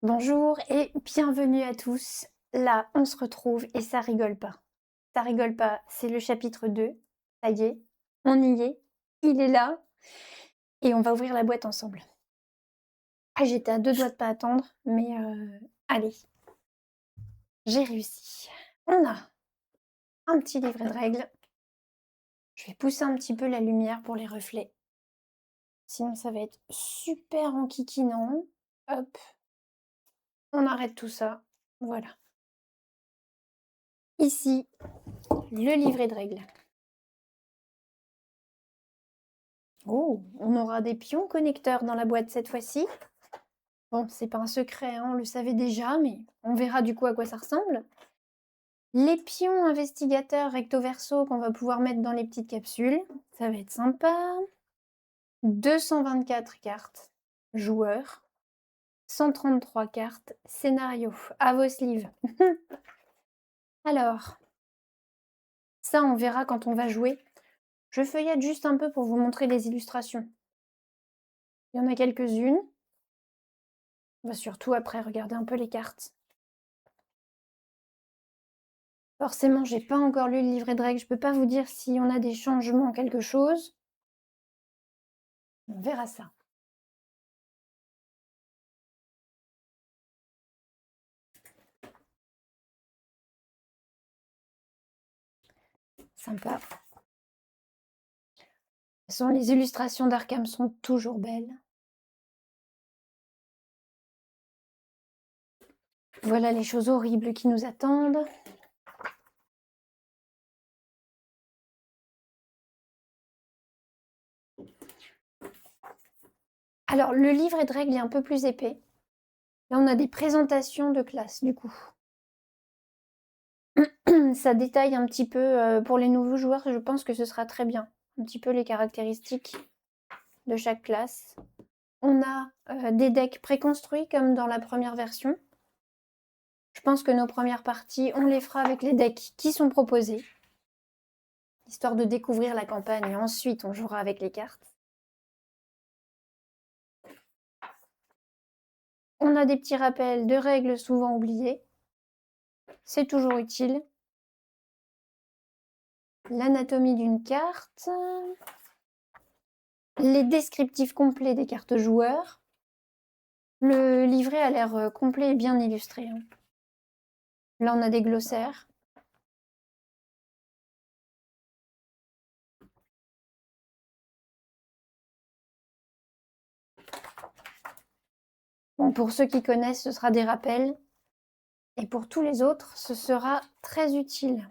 Bonjour et bienvenue à tous. Là, on se retrouve et ça rigole pas. Ça rigole pas, c'est le chapitre 2. Ça y est, on y est, il est là et on va ouvrir la boîte ensemble. Ah, j'étais à 2 doigts de pas attendre, mais allez, j'ai réussi. On a un petit livret de règles. Je vais pousser un petit peu la lumière pour les reflets, sinon ça va être super enquiquinant. Hop, on arrête tout ça. Voilà. Ici, le livret de règles. Oh, on aura des pions connecteurs dans la boîte cette fois-ci. Bon, c'est pas un secret, hein, on le savait déjà, mais on verra du coup à quoi ça ressemble. Les pions investigateurs recto verso qu'on va pouvoir mettre dans les petites capsules, ça va être sympa. 224 cartes joueurs, 133 cartes scénario. À vos sleeves. Alors, ça on verra quand on va jouer. Je feuillette juste un peu pour vous montrer les illustrations. Il y en a quelques-unes. On va surtout après regarder un peu les cartes. Forcément, j'ai pas encore lu le livret de règles, je peux pas vous dire si on a des changements, quelque chose. On verra ça. Sympa. De toute façon, les illustrations d'Arkham sont toujours belles. Voilà les choses horribles qui nous attendent. Alors, le livret de règles est un peu plus épais. Là, on a des présentations de classe, du coup. Ça détaille un petit peu, pour les nouveaux joueurs, je pense que ce sera très bien. Un petit peu les caractéristiques de chaque classe. On a des decks préconstruits comme dans la première version. Je pense que nos premières parties, on les fera avec les decks qui sont proposés, histoire de découvrir la campagne et ensuite on jouera avec les cartes. On a des petits rappels de règles souvent oubliées. C'est toujours utile. L'anatomie d'une carte. Les descriptifs complets des cartes joueurs. Le livret a l'air complet et bien illustré. Là, on a des glossaires. Bon, pour ceux qui connaissent, ce sera des rappels. Et pour tous les autres, ce sera très utile.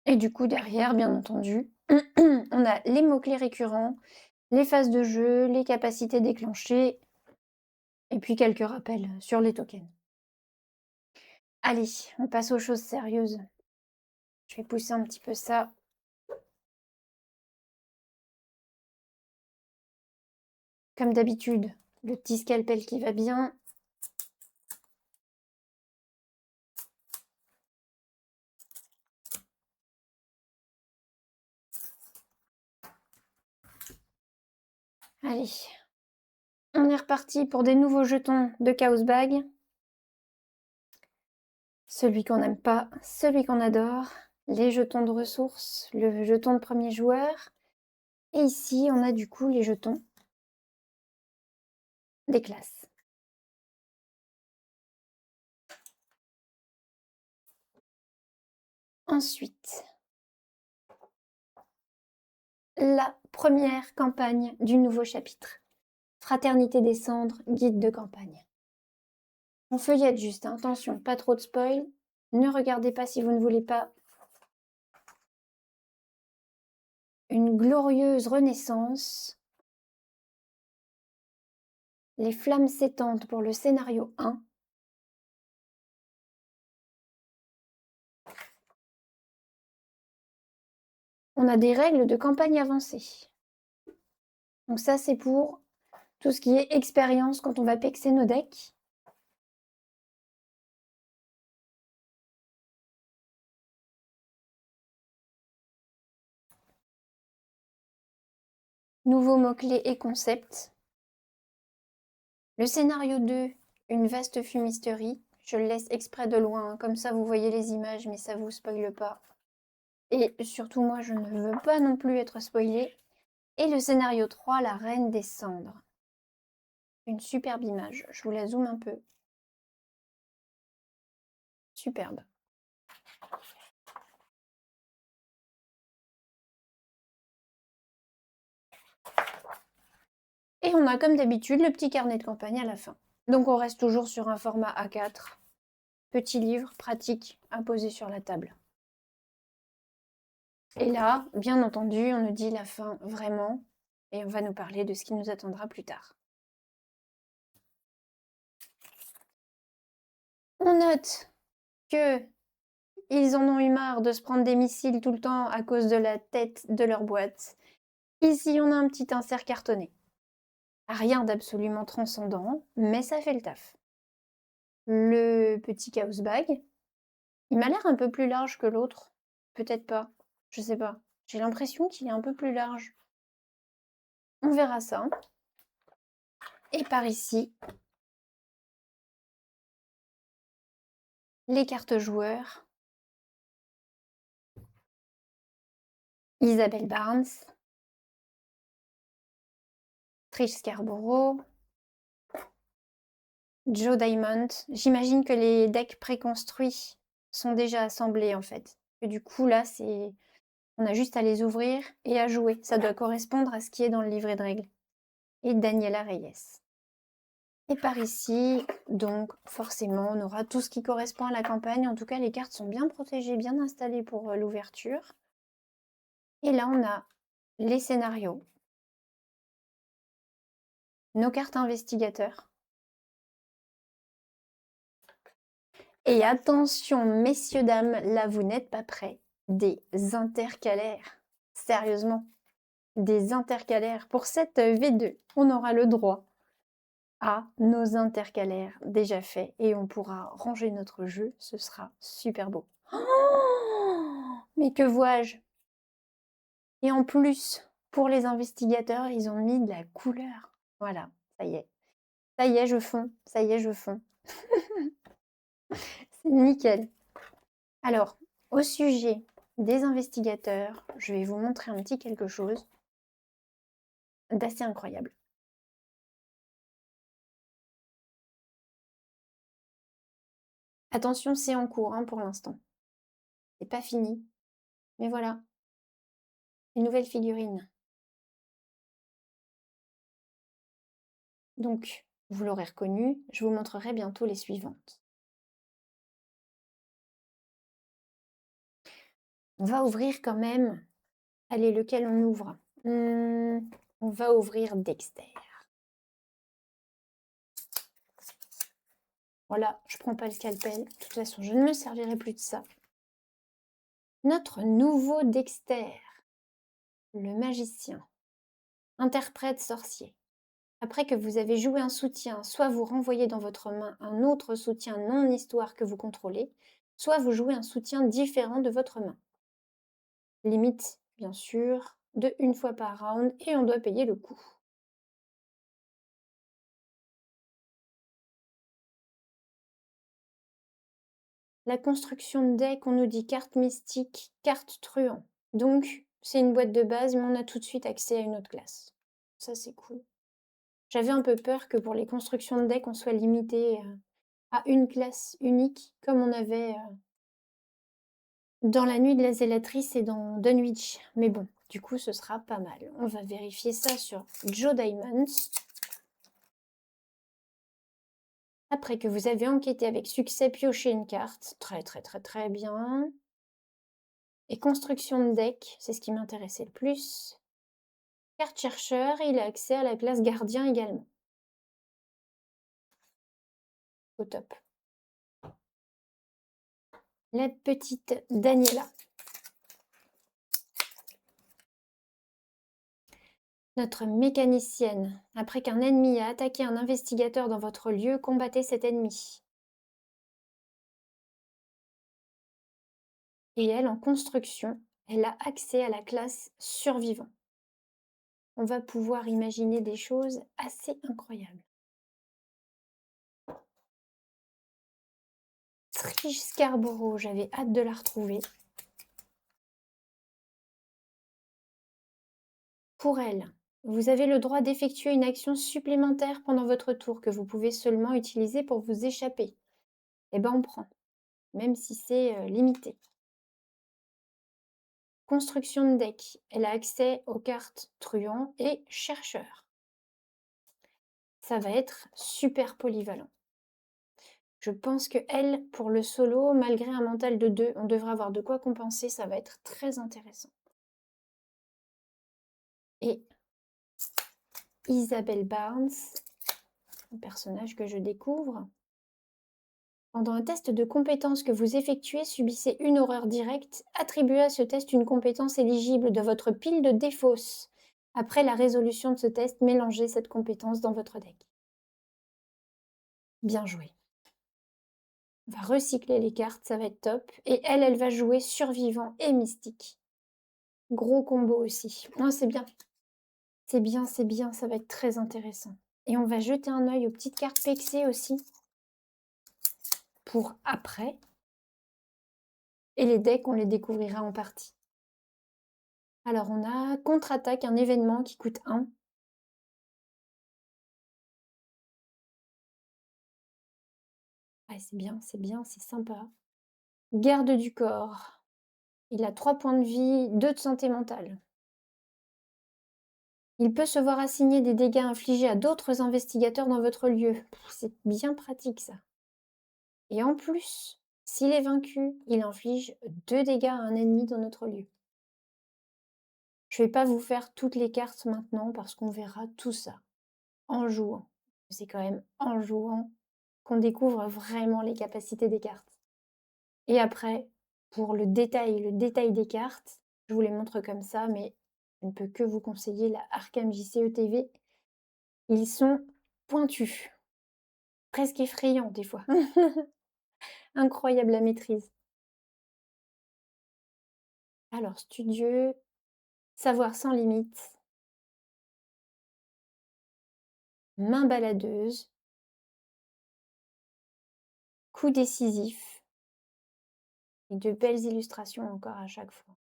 Et du coup, derrière, bien entendu, on a les mots-clés récurrents, les phases de jeu, les capacités déclenchées, et puis quelques rappels sur les tokens. Allez, on passe aux choses sérieuses. Je vais pousser un petit peu ça. Comme d'habitude, le petit scalpel qui va bien. Allez, on est reparti pour des nouveaux jetons de Chaos Bag. Celui qu'on n'aime pas, celui qu'on adore. Les jetons de ressources, le jeton de premier joueur. Et ici, on a du coup les jetons des classes. Ensuite, la première campagne du nouveau chapitre. Fraternité des cendres, guide de campagne. On feuillette juste, hein. Attention, pas trop de spoil. Ne regardez pas si vous ne voulez pas. Une glorieuse renaissance. Les flammes s'étendent pour le scénario 1. On a des règles de campagne avancée. Donc ça, c'est pour tout ce qui est expérience quand on va pexer nos decks. Nouveaux mots-clés et concepts. Le scénario 2, une vaste fumisterie. Je le laisse exprès de loin, hein, comme ça vous voyez les images, mais ça vous spoile pas. Et surtout, moi, je ne veux pas non plus être spoilée. Et le scénario 3, la reine des cendres. Une superbe image. Je vous la zoome un peu. Superbe. Et on a comme d'habitude le petit carnet de campagne à la fin. Donc on reste toujours sur un format A4. Petit livre pratique à poser sur la table. Et là, bien entendu, on nous dit la fin vraiment, et on va nous parler de ce qui nous attendra plus tard. On note que ils en ont eu marre de se prendre des missiles tout le temps à cause de la tête de leur boîte. Ici, on a un petit insert cartonné. Rien d'absolument transcendant, mais ça fait le taf. Le petit chaos bag, il m'a l'air un peu plus large que l'autre. Peut-être pas, je sais pas. J'ai l'impression qu'il est un peu plus large. On verra ça. Et par ici, les cartes joueurs. Isabelle Barnes, Trish Scarborough, Joe Diamond. J'imagine que les decks préconstruits sont déjà assemblés en fait. Et du coup là, on a juste à les ouvrir et à jouer. Ça doit correspondre à ce qui est dans le livret de règles. Et Daniela Reyes. Et par ici, donc forcément, on aura tout ce qui correspond à la campagne. En tout cas, les cartes sont bien protégées, bien installées pour l'ouverture. Et là, on a les scénarios, nos cartes investigateurs. Et attention, messieurs, dames, là, vous n'êtes pas prêts. Des intercalaires. Sérieusement, des intercalaires. Pour cette V2, on aura le droit à nos intercalaires déjà faits et on pourra ranger notre jeu. Ce sera super beau. Oh, mais que vois-je? Et en plus, pour les investigateurs, ils ont mis de la couleur. Voilà, ça y est. Ça y est, je fonds. Ça y est, je fonds. C'est nickel. Alors, au sujet des investigateurs, je vais vous montrer un petit quelque chose d'assez incroyable. Attention, c'est en cours hein, pour l'instant. C'est pas fini. Mais voilà, une nouvelle figurine. Donc, vous l'aurez reconnu, je vous montrerai bientôt les suivantes. On va ouvrir quand même. Allez, lequel on ouvre? On va ouvrir Dexter. Voilà, je prends pas le scalpel. De toute façon, je ne me servirai plus de ça. Notre nouveau Dexter, le magicien, interprète sorcier. Après que vous avez joué un soutien, soit vous renvoyez dans votre main un autre soutien non-histoire que vous contrôlez, soit vous jouez un soutien différent de votre main. Limite, bien sûr, de une fois par round et on doit payer le coût. La construction de deck, on nous dit carte mystique, carte truand. Donc, c'est une boîte de base, mais on a tout de suite accès à une autre classe. Ça, c'est cool. J'avais un peu peur que pour les constructions de deck, on soit limité à une classe unique, comme on avait dans La Nuit de la Zélatrice et dans Dunwich. Mais bon, du coup, ce sera pas mal. On va vérifier ça sur Joe Diamond. Après que vous avez enquêté avec succès, piochez une carte. Très, très, très, très bien. Et construction de deck, c'est ce qui m'intéressait le plus. Carte chercheur, il a accès à la classe gardien également. Au top. La petite Daniela. Notre mécanicienne. Après qu'un ennemi a attaqué un investigateur dans votre lieu, combattez cet ennemi. Et elle, en construction, elle a accès à la classe survivant. on va pouvoir imaginer des choses assez incroyables. Trish Scarborough, j'avais hâte de la retrouver. Pour elle, vous avez le droit d'effectuer une action supplémentaire pendant votre tour que vous pouvez seulement utiliser pour vous échapper. Eh ben, on prend, même si c'est limité. Construction de deck. Elle a accès aux cartes truand et chercheur. Ça va être super polyvalent. Je pense que elle, pour le solo, malgré un mental de 2, on devrait avoir de quoi compenser, ça va être très intéressant. Et Isabelle Barnes, un personnage que je découvre. Pendant un test de compétence que vous effectuez, subissez une horreur directe. Attribuez à ce test une compétence éligible de votre pile de défausse. Après la résolution de ce test, mélangez cette compétence dans votre deck. Bien joué. On va recycler les cartes, ça va être top. Et elle, elle va jouer survivant et mystique. Gros combo aussi. Non, c'est bien. C'est bien, c'est bien, ça va être très intéressant. Et on va jeter un œil aux petites cartes PXC aussi. Pour après. Et les decks, on les découvrira en partie. Alors, on a contre-attaque, un événement qui coûte 1. Ouais, c'est bien, c'est sympa. Garde du corps. Il a 3 points de vie, 2 de santé mentale. Il peut se voir assigner des dégâts infligés à d'autres investigateurs dans votre lieu. C'est bien pratique ça. Et en plus, s'il est vaincu, il inflige 2 dégâts à un ennemi dans notre lieu. Je ne vais pas vous faire toutes les cartes maintenant parce qu'on verra tout ça en jouant. C'est quand même en jouant qu'on découvre vraiment les capacités des cartes. Et après, pour le détail des cartes, je vous les montre comme ça, mais je ne peux que vous conseiller la Arkham JCE TV. Ils sont pointus, presque effrayants des fois. Incroyable la maîtrise. Alors, studieux, savoir sans limite, main baladeuse, coup décisif, et de belles illustrations encore à chaque fois.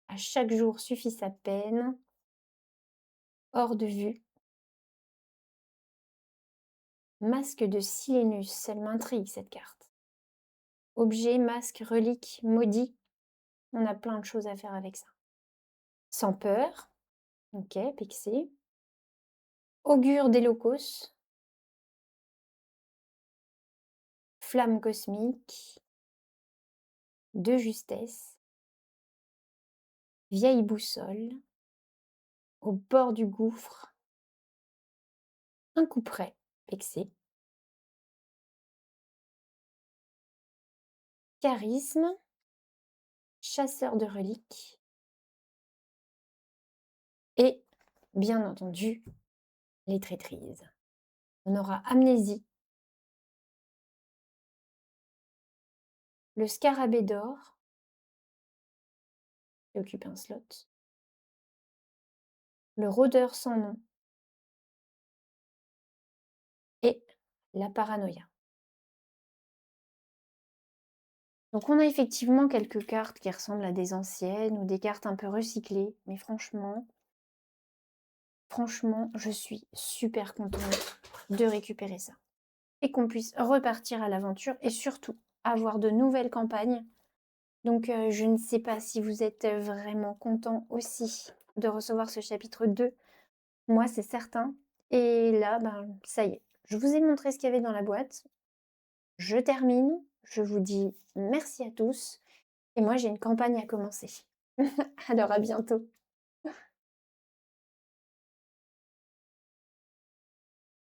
À chaque jour suffit sa peine, hors de vue. Masque de Silenus, elle m'intrigue cette carte. Objet, masque, relique, maudit. On a plein de choses à faire avec ça. Sans peur. Ok, Pixé. Augure d'Élocos. Flamme cosmique. De justesse. Vieille boussole. Au bord du gouffre. Un coup près, Pixé. Charisme. Chasseur de reliques. Et, bien entendu, les traîtrises. On aura amnésie. Le scarabée d'or, qui occupe un slot. Le rôdeur sans nom. Et la paranoïa. Donc on a effectivement quelques cartes qui ressemblent à des anciennes ou des cartes un peu recyclées. Mais franchement, je suis super contente de récupérer ça. Et qu'on puisse repartir à l'aventure et surtout avoir de nouvelles campagnes. Donc je ne sais pas si vous êtes vraiment content aussi de recevoir ce chapitre 2. Moi, c'est certain. Et là, ça y est. Je vous ai montré ce qu'il y avait dans la boîte. Je termine. Je vous dis merci à tous. Et moi, j'ai une campagne à commencer. Alors, à bientôt.